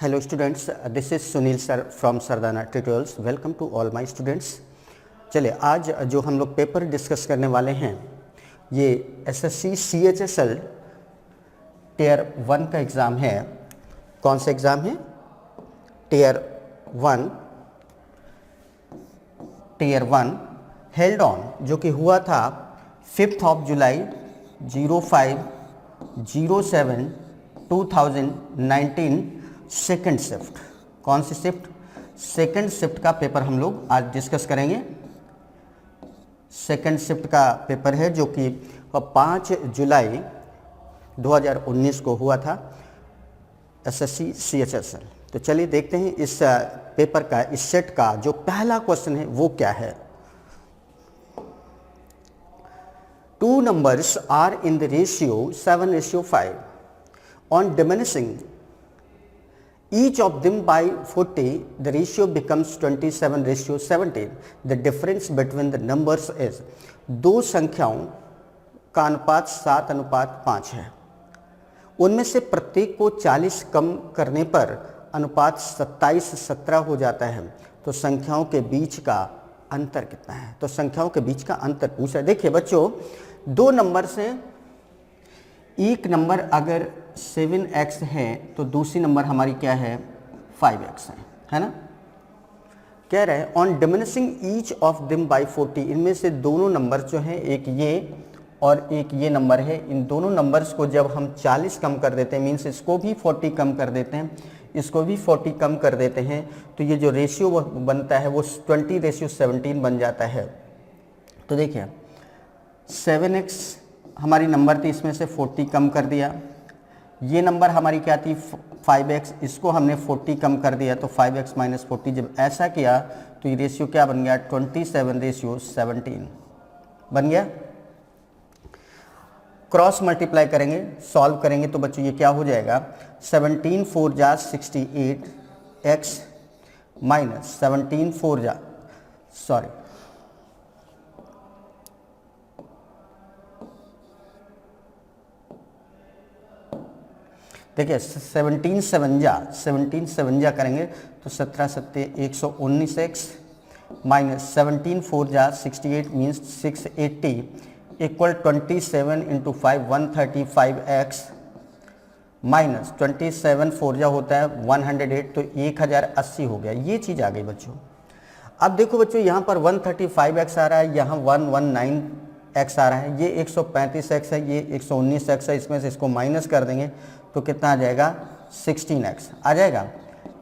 Hello students, this is Sunil sir from Sardana Tutorials. Welcome to all my students. चलिए आज जो हम लोग पेपर डिस्कस करने वाले हैं ये एसएससी CHSL टियर 1 का एग्ज़ाम है। कौन सा एग्ज़ाम है? टियर 1 हेल्ड ऑन, जो कि हुआ था 5 जुलाई 05/07/2019 सेकेंड शिफ्ट। कौन सी शिफ्ट? सेकेंड शिफ्ट का पेपर हम लोग आज डिस्कस करेंगे। सेकेंड शिफ्ट का पेपर है जो कि 5 जुलाई 2019 को हुआ था एसएससी CHSL। तो चलिए देखते हैं इस पेपर का, इस सेट का जो पहला क्वेश्चन है वो क्या है। 2 numbers are in the ratio 7:5. On diminishing each of them by 40, the ratio becomes 27:17. The difference between the numbers is, दो संख्याओं का अनुपात 7:5 है। उनमें से प्रत्येक को 40 कम करने पर अनुपात 27:17 हो जाता है। तो संख्याओं के बीच का अंतर कितना है? तो संख्याओं के बीच का अंतर पूछा है। देखिए बच्चों, दो नंबर से एक नंबर अगर 7x है तो दूसरी नंबर हमारी क्या है? 5x है ना। कह रहे हैं on diminishing each of them by 40, इनमें से दोनों नंबर जो हैं, एक ये और एक ये नंबर है, इन दोनों नंबर्स को जब हम 40 कम कर देते हैं, मीन्स इसको भी 40 कम कर देते हैं, इसको भी 40 कम कर देते हैं, तो ये जो रेशियो बनता है वो 20:17 बन जाता है। तो देखिए 7x हमारी नंबर थी, इसमें से 40 कम कर दिया। ये नंबर हमारी क्या थी? 5x, इसको हमने 40 कम कर दिया, तो 5x - 40। जब ऐसा किया तो ये रेशियो क्या बन गया? 27:17 बन गया। क्रॉस मल्टीप्लाई करेंगे, सॉल्व करेंगे तो बच्चों ये क्या हो जाएगा? 17 4 जा 68 x माइनस 17 4 जा देखिए 17 7 जा करेंगे तो 17 7 119 x माइनस 17 4 जा 68 मीन्स 680 इक्वल 27 × 5 135x माइनस 27 4 जा होता है 108, तो 1080 हो गया। ये चीज़ आ गई बच्चों। अब देखो बच्चों, यहाँ पर 135x आ रहा है, यहाँ 119x आ रहा है, ये 135x है, ये 119x है। इसमें से इसको माइनस कर देंगे तो कितना आ जाएगा? 16x आ जाएगा।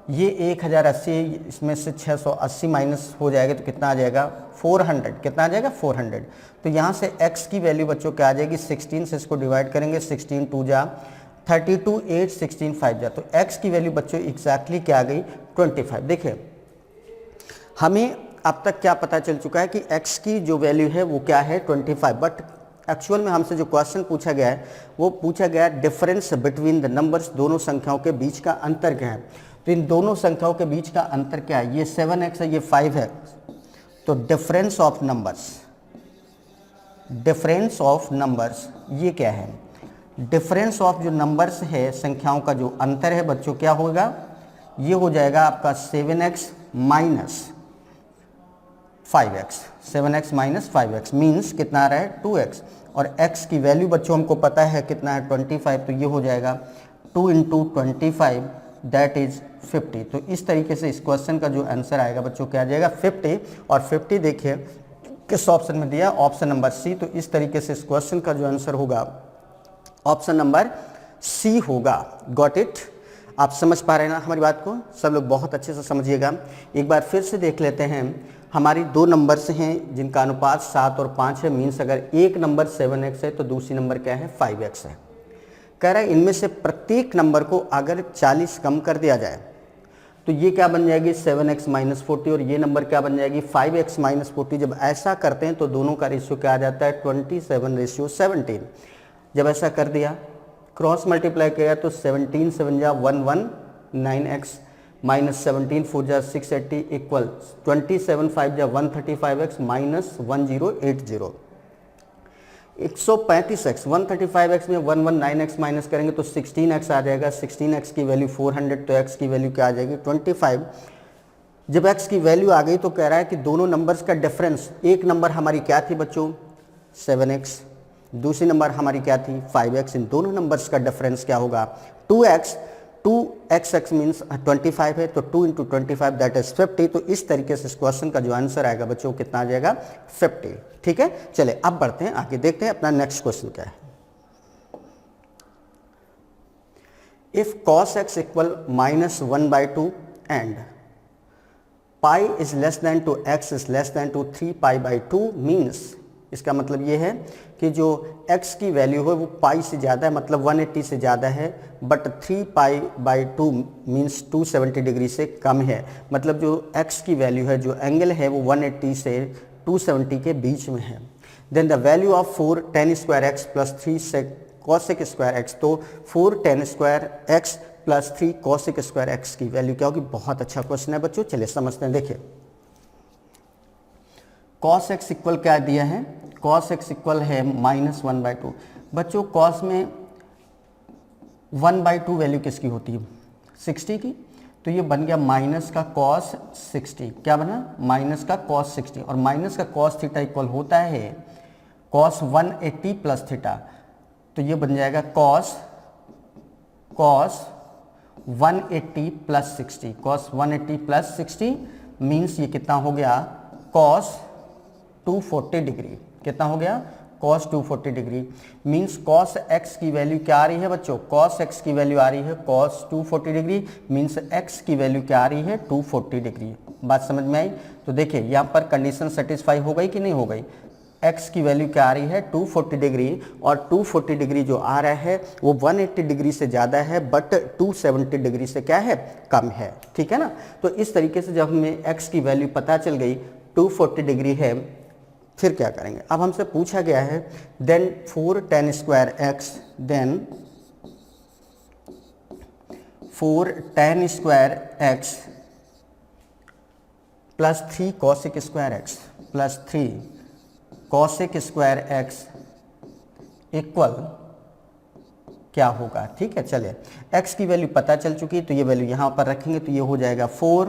ये 1080, इसमें से 680 माइनस हो जाएगा तो कितना आ जाएगा? 400। कितना आ जाएगा? 400। तो यहाँ से x की वैल्यू बच्चों क्या आ जाएगी? 16 से इसको डिवाइड करेंगे, 16 2 जा 32 8 16 5 जा, तो x की वैल्यू बच्चों एग्जैक्टली क्या आ गई? 25। देखिए हमें अब तक क्या पता चल चुका है कि x की जो वैल्यू है वो क्या है? 25। बट एक्चुअल में हमसे जो क्वेश्चन पूछा गया है वो पूछा गया डिफरेंस बिटवीन द नंबर्स, दोनों संख्याओं के बीच का अंतर क्या है। तो इन दोनों संख्याओं के बीच का अंतर क्या है? ये 7x है, ये 5 है, तो डिफरेंस ऑफ नंबर्स ये क्या है? डिफरेंस ऑफ जो नंबर्स है, संख्याओं का जो अंतर है बच्चों, क्या होगा? ये हो जाएगा आपका 7x minus 5x। 7x minus 5x means कितना आ रहा है? 2x। और x की वैल्यू बच्चों हमको पता है कितना है? 25। तो ये हो जाएगा 2 × 25 दैट इज 50। तो इस तरीके से इस क्वेश्चन का जो आंसर आएगा बच्चों क्या आ जाएगा? 50। और 50 देखिए किस ऑप्शन में दिया? Option number C. तो इस तरीके से इस क्वेश्चन का जो आंसर होगा ऑप्शन नंबर सी होगा। Got it? आप समझ पा रहे हैं ना हमारी बात को? सब लोग बहुत अच्छे से समझिएगा। एक बार फिर से देख लेते हैं। हमारी दो नंबर्स हैं जिनका अनुपात 7 और 5 है, मीन्स अगर एक नंबर 7x है तो दूसरी नंबर क्या है? 5x है। कह रहा है इनमें से प्रत्येक नंबर को अगर 40 कम कर दिया जाए तो ये क्या बन जाएगी? 7x - 40, और ये नंबर क्या बन जाएगी? 5x - 40। जब ऐसा करते हैं तो दोनों का रेशियो क्या आ जाता है? 27:17। जब ऐसा कर दिया, क्रॉस मल्टीप्लाई किया तो 17 7 जा 119x माइनस 17 4 जा 680 इक्वल 27 5 जा 135x माइनस 1080। 135x 135x में 119x माइनस करेंगे तो 16x आ जाएगा। 16x की वैल्यू 400, तो x की वैल्यू क्या आ जाएगी 25। जब x की वैल्यू आ गई तो कह रहा है कि दोनों नंबर्स का डिफरेंस, एक नंबर हमारी क्या थी बच्चों 7x, दूसरी नंबर हमारी क्या थी 5x, इन दोनों नंबर्स का डिफरेंस क्या होगा 2x। 2x मीन्स 25 है, तो 2 इंटू 25 दैट इज 50। तो इस तरीके से इस क्वेश्चन का जो आंसर आएगा बच्चों कितना आ जाएगा 50। ठीक है, चले अब बढ़ते हैं आगे, देखते हैं अपना नेक्स्ट क्वेश्चन क्या है। If cos x equal -1/2 and pi is less than two x is less than to 3π/2 means, इसका मतलब ये है कि जो x की वैल्यू है वो पाई से ज़्यादा है, मतलब 180 से ज़्यादा है, बट 3π/2 मीन्स 270 डिग्री से कम है। मतलब जो x की वैल्यू है, जो एंगल है वो 180 से 270 के बीच में है। Then the value of 4 tan square x plus 3 cosec square x, तो 4 tan square x plus 3 cosec square x की वैल्यू क्या होगी। बहुत अच्छा क्वेश्चन है बच्चों, चलिए समझते हैं। देखिए cos x इक्वल क्या दिया है, cos x इक्वल है -1/2। बच्चों cos में 1/2 वैल्यू किसकी होती है 60 की, तो ये बन गया माइनस का cos 60। क्या बना माइनस का cos 60, और माइनस का cos थीटा इक्वल होता है cos 180 प्लस थीटा, तो ये बन जाएगा cos 180 plus 60। cos 180 plus 60 means ये कितना हो गया cos 240 डिग्री। कितना हो गया cos 240 degree means cos x की वैल्यू क्या आ रही है बच्चों, cos x की वैल्यू आ रही है cos 240 डिग्री मीन्स x की वैल्यू क्या आ रही है 240 डिग्री। बात समझ में आई। तो देखिए यहाँ पर कंडीशन सेटिस्फाई हो गई कि नहीं हो गई, x की वैल्यू क्या आ रही है 240 डिग्री, और 240 डिग्री जो आ रहा है वो 180 डिग्री से ज़्यादा है, बट 270 डिग्री से क्या है कम है। ठीक है ना। तो इस तरीके से जब हमें x की वैल्यू पता चल गई 240 डिग्री है, फिर क्या करेंगे। अब हमसे पूछा गया है then 4 tan square x, then 4 tan square x plus 3 cosec square x plus 3 cosec square x equal क्या होगा। ठीक है, चलिए x की वैल्यू पता चल चुकी, तो ये वैल्यू यहाँ पर रखेंगे, तो ये हो जाएगा 4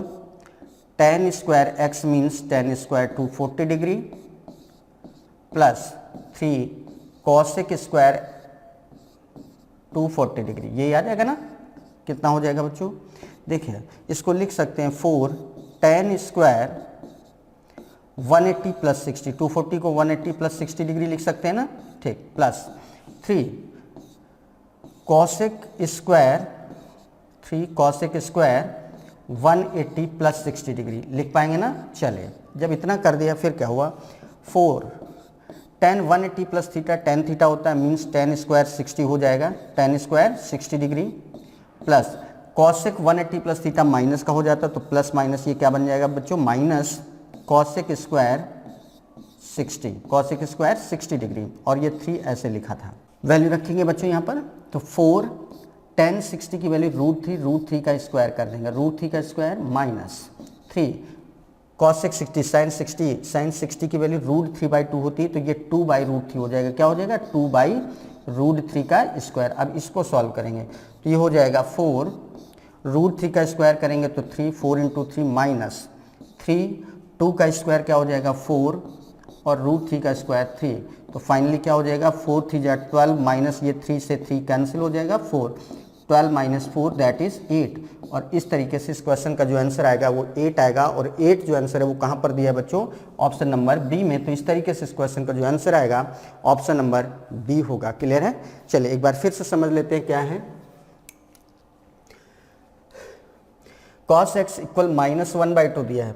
tan square x means tan square 240 degree plus 3 cosec square 240 degree, ये याद आएगा ना। कितना हो जाएगा बच्चों, देखिए इसको लिख सकते हैं 4 tan स्क्वायर 180 प्लस 60, 240 को 180 प्लस 60 डिग्री लिख सकते हैं ना, ठीक, plus 3 cosec square 180 plus 60 degree लिख पाएंगे ना। चलिए जब इतना कर दिया फिर क्या हुआ 4 tan 180 plus theta, tan theta होता है मीन्स tan स्क्वायर 60 हो जाएगा, tan square 60 degree plus cosec 180 plus theta minus का हो जाता है, तो प्लस माइनस ये क्या बन जाएगा बच्चों माइनस cosec स्क्वायर 60 डिग्री, और ये 3 ऐसे लिखा था। वैल्यू रखेंगे बच्चों यहाँ पर, तो 4 tan 60 की वैल्यू √3 का स्क्वायर कर देंगे, √3 का स्क्वायर माइनस 3 cosec 60 sin 60 की वैल्यू √3/2 होती है, तो ये 2/√3 हो जाएगा। क्या हो जाएगा 2/√3 का स्क्वायर। अब इसको सॉल्व करेंगे तो ये हो जाएगा 4 √3 का स्क्वायर करेंगे तो 3, 4 इंटू 3 माइनस 3, 2 का स्क्वायर क्या हो जाएगा 4 और √3 का स्क्वायर 3, तो फाइनली क्या हो जाएगा 4 3 जा 12 माइनस ये 3 से 3 कैंसिल हो जाएगा 4, 12 माइनस 4 दैट इज 8। और इस तरीके से इस क्वेश्चन का जो आंसर आएगा वो 8 आएगा, और 8 जो आंसर है वो कहाँ पर दिया है बच्चों ऑप्शन नंबर बी में। तो इस तरीके से इस क्वेश्चन का जो आंसर आएगा ऑप्शन नंबर बी होगा। क्लियर है। चलिए एक बार फिर से समझ लेते हैं क्या है। cos x इक्वल -1/2 दिया है।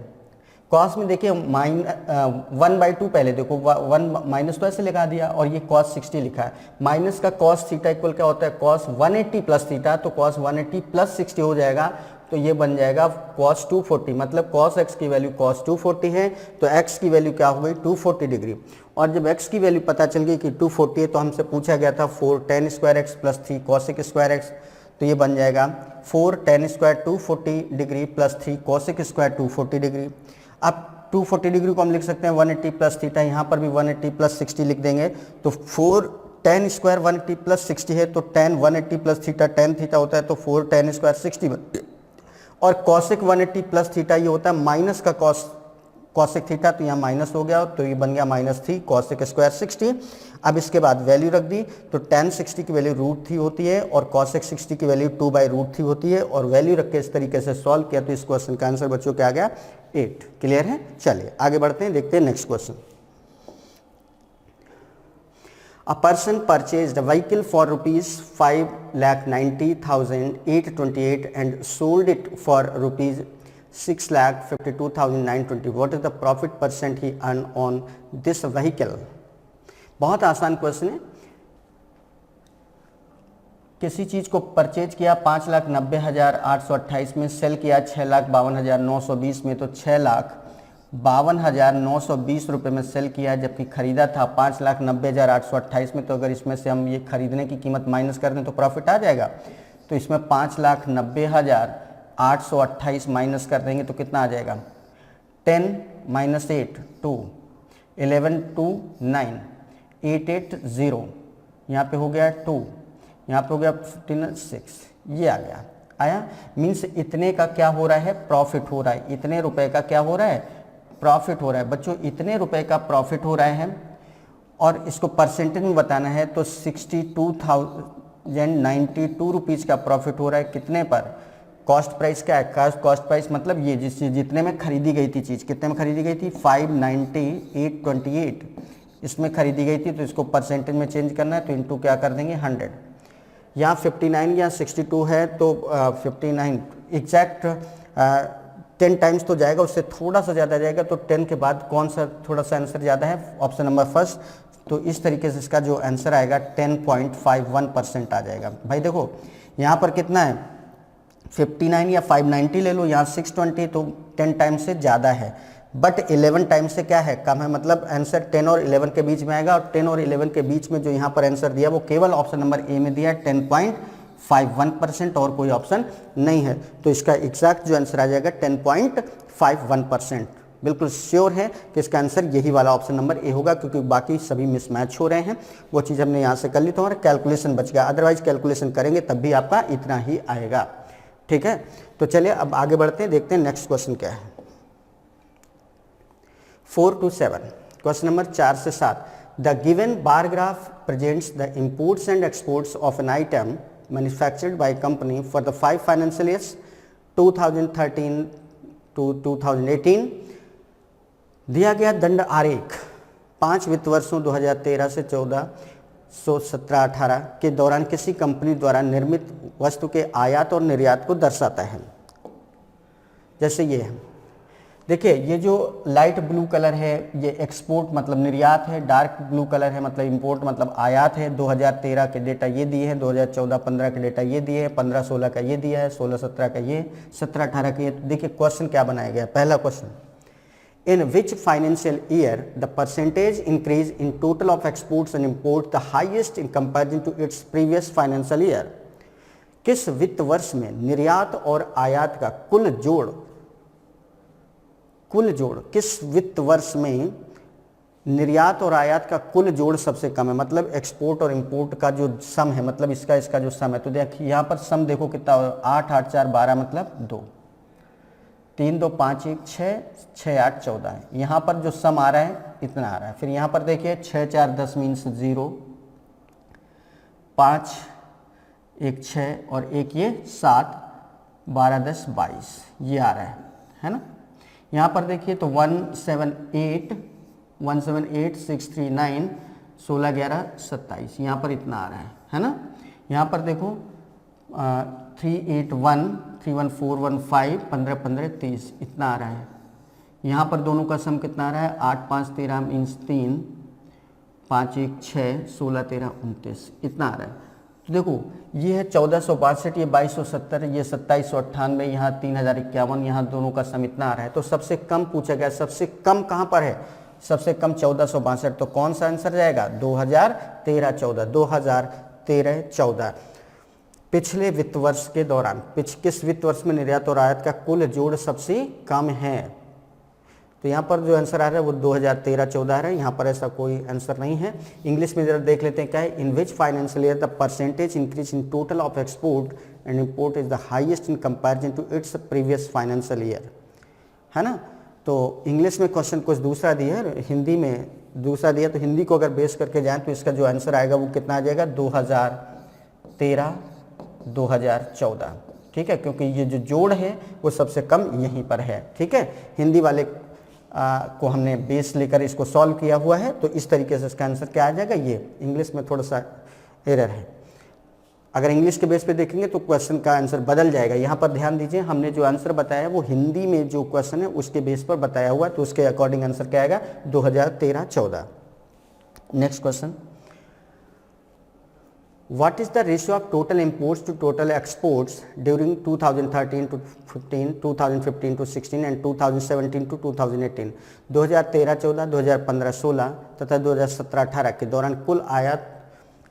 cos में देखिए 1/2 पहले देखो 1 माइनस तो ऐसे लगा दिया, और ये cos 60 लिखा है। माइनस का cos थीटा इक्वल क्या होता है cos 180 प्लस थीटा, तो cos 180 प्लस 60 हो जाएगा, तो ये बन जाएगा cos 240। मतलब cos x की वैल्यू cos 240 है, तो x की वैल्यू क्या हो गई 240 डिग्री। और जब x की वैल्यू पता चल गई कि 240 है, तो हमसे पूछा गया था 4 tan square x plus 3 cosec square x, तो ये बन जाएगा 4 tan square 240 degree plus 3 cosec square 240 degree. अब 240 डिग्री को हम लिख सकते हैं 180 प्लस थीटा, यहाँ पर भी 180 प्लस 60 लिख देंगे। तो 4 tan स्क्वायर 180 प्लस 60 है, तो tan 180 plus theta tan theta होता है, तो 4 tan स्क्वायर 60। और कॉसिक 180 प्लस थीटा ये होता है माइनस का कॉसिक थीटा, तो यहाँ माइनस हो गया, तो ये बन गया -3 कॉसिक स्क्वायर 60। अब इसके बाद वैल्यू रख दी, तो tan 60 की वैल्यू √3 होती है और कॉसिक 60 की वैल्यू 2/√3 होती है, और वैल्यू रख के इस तरीके से सॉल्व किया तो इस क्वेश्चन का आंसर बच्चों क्या आ गया 8। क्लियर है? चलिए आगे बढ़ते हैं, देखते हैं next question. A person purchased a vehicle for rupees 5,90,828 and sold it for rupees 6,52,920. What is the profit percent he earned on this vehicle? बहुत आसान क्वेश्चन है। किसी चीज को परचेज किया 5,90,828 में, सेल किया 6,52,920 में, तो 6,52,920 रुपये में सेल किया, जबकि खरीदा था 5,90,828 में। तो अगर इसमें से हम ये खरीदने की कीमत माइनस कर दें तो प्रॉफिट आ जाएगा। तो इसमें 5,90,828 माइनस कर देंगे तो कितना आ जाएगा 10 - 8 2 11 2 9 880, यहाँ पे हो गया 2, यहाँ पे हो गया 15 6, ये आ गया। आया मीन्स इतने का क्या हो रहा है प्रॉफिट हो रहा है, इतने रुपए का क्या हो रहा है प्रॉफिट हो रहा है। बच्चों इतने रुपए का प्रॉफिट हो रहा है और इसको परसेंटेज में बताना है तो 62,092 रुपीज़ का प्रॉफिट हो रहा है। कितने पर? कॉस्ट प्राइस क्या है? कॉस्ट प्राइस मतलब ये जितने में खरीदी गई थी चीज़, कितने में खरीदी गई थी 590,828 इसमें खरीदी गई थी। तो इसको परसेंटेज में चेंज करना है तो इनटू क्या कर देंगे 100। यहाँ 59 या 62 है तो 59 एग्जैक्ट 10 टाइम्स तो जाएगा, उससे थोड़ा सा ज़्यादा जाएगा। तो 10 के बाद कौन सा थोड़ा सा आंसर ज़्यादा है? Option number first. तो इस तरीके से इसका जो आंसर आएगा 10.51% आ जाएगा। भाई देखो यहाँ पर कितना है 59 या 590 ले लो, यहाँ 620, तो 10 टाइम्स से ज़्यादा है, बट 11 टाइम्स से क्या है कम है। मतलब आंसर 10 और 11 के बीच में आएगा, और 10 और 11 के बीच में जो यहाँ पर आंसर दिया वो केवल ऑप्शन नंबर ए में दिया है 10.51%, और कोई ऑप्शन नहीं है। तो इसका एग्जैक्ट जो आंसर आ जाएगा 10.51%। बिल्कुल श्योर है कि इसका आंसर यही वाला ऑप्शन नंबर ए होगा, क्योंकि बाकी सभी मिसमैच हो रहे हैं। वो चीज़ हमने यहाँ से कर ली तो हमारा कैलकुलेशन बच गया, अदरवाइज कैलकुलेशन करेंगे तब भी आपका इतना ही आएगा। ठीक है, तो चलिए अब आगे बढ़ते हैं, देखते हैं नेक्स्ट क्वेश्चन क्या है। 4 to 7, क्वेश्चन नंबर 4 से 7। The given bar graph presents the imports and exports of an item manufactured by company for the 5 financial years 2013 to 2018। दिया गया दंड आरेख 5 वित्त वर्षों 2013 से 1417-18 के दौरान किसी कंपनी द्वारा निर्मित वस्तु के आयात और निर्यात को दर्शाता है। जैसे ये है, देखिए ये जो लाइट ब्लू कलर है ये एक्सपोर्ट मतलब निर्यात है, डार्क ब्लू कलर है मतलब इंपोर्ट मतलब आयात है। 2013 के डेटा ये दिए हैं, 2014-15 के डेटा ये दिए हैं, 15-16 का ये दिया है, 16-17 का ये, 17-18 का ये। देखिए क्वेश्चन क्या बनाया गया, पहला question, in which financial year the percentage increase in total of exports and import the highest in comparison to its previous financial year. किस वित्त वर्ष में निर्यात और आयात का कुल जोड़ किस वित्त वर्ष में निर्यात और आयात का कुल जोड़ सबसे कम है, मतलब एक्सपोर्ट और इंपोर्ट का जो सम है, मतलब इसका जो सम है। तो देखिए यहाँ पर सम देखो कितना, 8 8 4 12 मतलब 2, 3 2 5 1 6 6 8 14 है। यहाँ पर जो सम आ रहा है इतना आ रहा है। फिर यहाँ पर देखिए 6 4 10 मीन्स 0, 5 1 6 और 1 ये 7 12 10 22 ये आ रहा है ना। यहाँ पर देखिए तो 178 639 16 11 27 यहाँ पर इतना आ रहा है ना। यहाँ पर देखो 381 31415 15 15 30 इतना आ रहा है। यहाँ पर दोनों का सम कितना आ रहा है 8 5 13 मीन्स 3, 5 1 6 16 13 29 इतना आ रहा है। तो देखो ये है 1462, ये 2270, ये 2798, यहाँ 3051, यहाँ दोनों का सम इतना आ रहा है। तो सबसे कम पूछा गया, सबसे कम कहाँ पर है, सबसे कम 1462। तो कौन सा आंसर जाएगा 2013-14, 2013-14। पिछले वित्त वर्ष के दौरान किस वित्त वर्ष में निर्यात और आयात का कुल जोड़ सबसे कम है। तो यहाँ पर जो आंसर आ रहा है वो 2013-14 आ रहा है, यहाँ पर ऐसा कोई आंसर नहीं है। इंग्लिश में जरा देख लेते हैं क्या है। In which financial year the percentage increase in total of export and import is the highest in comparison to its previous financial year, है ना। तो इंग्लिश में क्वेश्चन कुछ दूसरा दिया है, हिंदी में दूसरा दिया, तो हिंदी को अगर बेस करके जाएँ तो इसका जो आंसर आएगा वो कितना आ जाएगा 2013-2014, ठीक है, क्योंकि ये जो जोड़ है वो सबसे कम यहीं पर है, ठीक है। हिंदी वाले को हमने बेस लेकर इसको सॉल्व किया हुआ है, तो इस तरीके से इसका आंसर क्या आ जाएगा। ये इंग्लिश में थोड़ा सा एरर है, अगर इंग्लिश के बेस पे देखेंगे तो क्वेश्चन का आंसर बदल जाएगा। यहाँ पर ध्यान दीजिए, हमने जो आंसर बताया है वो हिंदी में जो क्वेश्चन है उसके बेस पर बताया हुआ है, तो उसके अकॉर्डिंग आंसर क्या आएगा 2013-14। Next question, What is the ratio of total imports to total exports during 2013 to 15, 2015 to 16 and 2017 to 2018? 2013-14, 2015-16 तथा 2017-18 के दौरान कुल आयात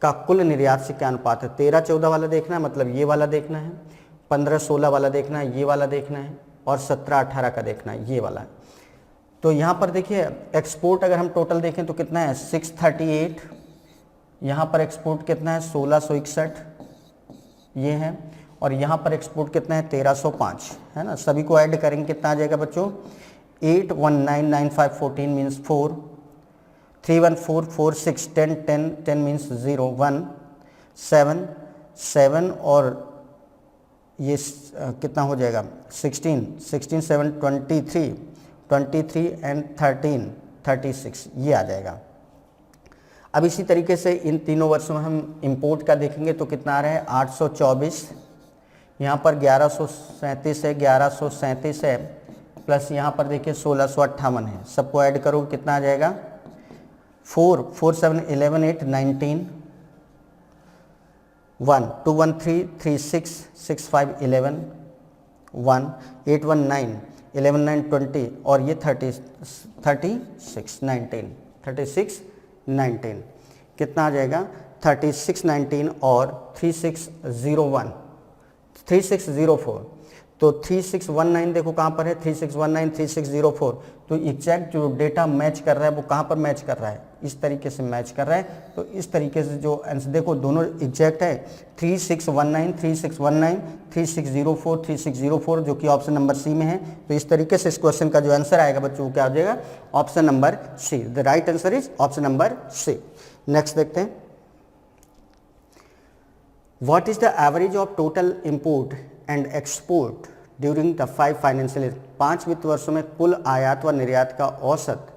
का कुल निर्यात से क्या अनुपात है। 13-14 वाला देखना है, मतलब ये वाला देखना है, 15-16 वाला देखना है, ये वाला देखना है, और 17-18 का देखना है, ये वाला। तो यहाँ पर देखिए एक्सपोर्ट अगर हम टोटल देखें तो कितना है 638, यहाँ पर एक्सपोर्ट कितना है 1661 ये है, और यहाँ पर एक्सपोर्ट कितना है 1305, है ना। सभी को ऐड करेंगे कितना आ जाएगा बच्चों 8199514 मीन्स 4, 31446 10 10 10 मीन्स 0 1 7 7 और ये कितना हो जाएगा 16 16 7 23 23 एंड 13 36 ये आ जाएगा। अब इसी तरीके से इन तीनों वर्षों में हम इंपोर्ट का देखेंगे तो कितना आ रहा है 824, यहाँ पर 1137 है, 1137 है, प्लस यहाँ पर देखिए 1658 है, सबको ऐड करो कितना आ जाएगा 4 4 7 11 8 19 1 2 1 3 3 6 6 5 11 1 8 1 9 11 9 20 और ये 36 19 कितना आ जाएगा 3619 और 3601 3604, तो 3619 देखो कहाँ पर है 3619 3604, तो एग्जैक्ट जो डेटा मैच कर रहा है वो कहाँ पर मैच कर रहा है, इस तरीके से मैच कर रहा है। तो इस तरीके से जो आंसर देखो दोनों एग्जैक्ट है 3619 3619 3604 3604 जो कि ऑप्शन नंबर सी में है। तो इस तरीके से इस क्वेश्चन का जो आंसर आएगा बच्चों क्या हो जाएगा option number C. The right answer is option number C. Next देखते हैं, what is the average of total import and export during the 5 financial year. 5 वित्त वर्षों में कुल आयात व निर्यात का औसत,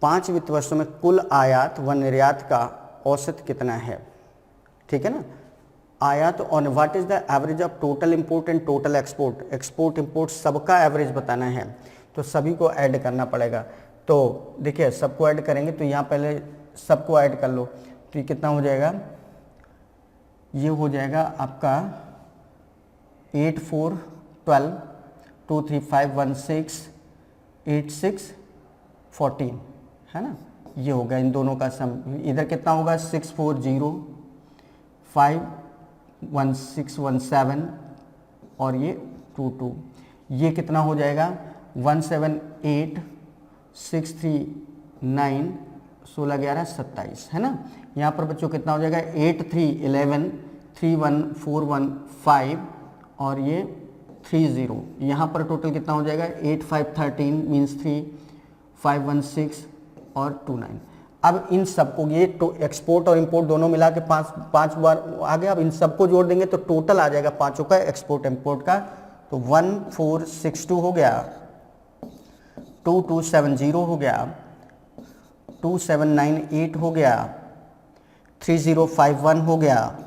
5 वित्त वर्षों में कुल आयात व निर्यात का औसत कितना है, ठीक है ना। आयात और what is the average of total import and total export, export import सबका एवरेज बताना है, तो सभी को ऐड करना पड़ेगा। तो देखिए सबको ऐड करेंगे तो यहाँ पहले सबको ऐड कर लो, तो ये कितना हो जाएगा, ये हो जाएगा आपका 8 4 12 2 3 5 1 6 8 6 14, है ना। ये होगा इन दोनों का सम, इधर कितना होगा 6 4 0 5 1 6 1 7 और ये 2 2, ये कितना हो जाएगा 1 7 8 6 3 9 16 11 27, है ना। यहाँ पर बच्चों कितना हो जाएगा 8 3 11 3 1 4 1 5 और ये 3 0, यहाँ पर टोटल कितना हो जाएगा 8 5 13 मीन्स 3 5 1 6 और 2 9। अब इन सबको ये एक्सपोर्ट और इंपोर्ट दोनों मिला के पाँच बार आ गया। अब इन सबको जोड़ देंगे तो टोटल आ जाएगा पाँचों का एक्सपोर्ट इंपोर्ट का, तो 1462 हो गया, 2270 हो गया, 2798 हो गया, 3051 हो गया,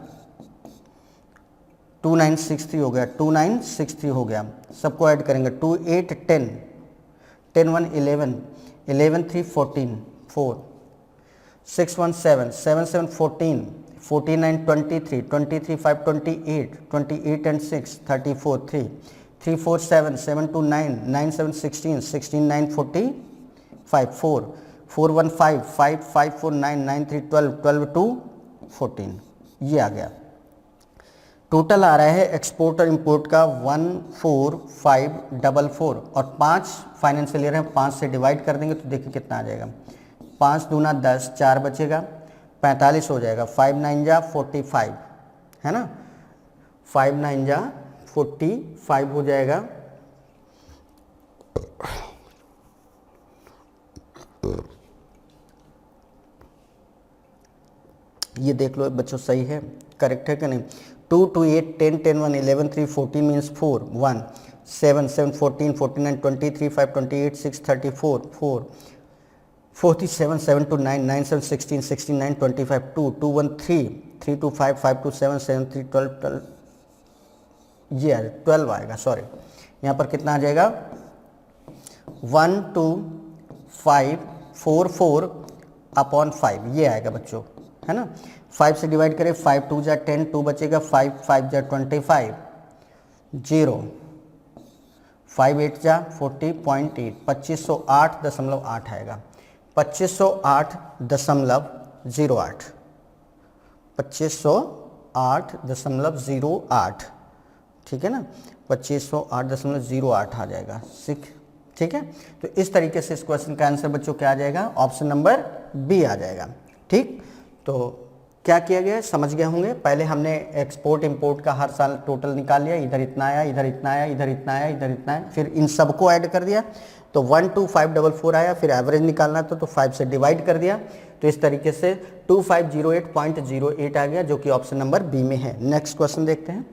2963 हो गया, 2963 हो गया। सबको ऐड करेंगे 2 8 10 10 1 11 11 3 14 4 6 1 7 7 7 14 14 9 23 23 5 28 28 and 6 34 3 3 4 7 7 2 9 9 7 16 16 9 45 4 4 1 5 5 5 4 9 9 3 12 12 2 14, ये आ गया। टोटल आ रहा है एक्सपोर्ट और इंपोर्ट का 14544 और 5 फाइनेंशियल ईयर है, 5 से डिवाइड कर देंगे तो देखिए कितना आ जाएगा, 5 दूना 10, 4 बचेगा, 45 हो जाएगा, 5 9 जा 45 है ना, 5 9 जा 45 हो जाएगा। ये देख लो बच्चों सही है, करेक्ट है कि नहीं। 2 2 8 10 10 1 11 3 14 मीन्स 4 1 7 7 14 49 23 5 28 6 34 4 47 7 2 9 9 7 16 16 9 25 2 2 1 3 3 2 5 5 2 7 7 3 12 12 ये 12 आएगा, सॉरी यहाँ पर कितना आ जाएगा 1 2 5 4 4 अपॉन 5 ये आएगा बच्चों, है ना। 5 से डिवाइड करें, 5 2 जा 10, 2 बचेगा, 5 5 जा 25 0 5 8 जा 40.8 2508.8 आएगा, 2508.08 2508.08 ठीक है ना, 2508.08 आ जाएगा, ठीक है। तो इस तरीके से इस क्वेश्चन का आंसर बच्चों क्या आ जाएगा, ऑप्शन नंबर बी आ जाएगा। ठीक, तो क्या किया गया है समझ गए होंगे। पहले हमने एक्सपोर्ट इंपोर्ट का हर साल टोटल निकाल लिया, इधर इतना आया, इधर इतना आया, इधर इतना आया, इधर इतना आया, फिर इन सबको ऐड कर दिया तो 12544 आया, फिर एवरेज निकालना था तो 5 से डिवाइड कर दिया, तो इस तरीके से 2508.08 आ गया जो कि ऑप्शन नंबर बी में है। नेक्स्ट क्वेश्चन देखते हैं।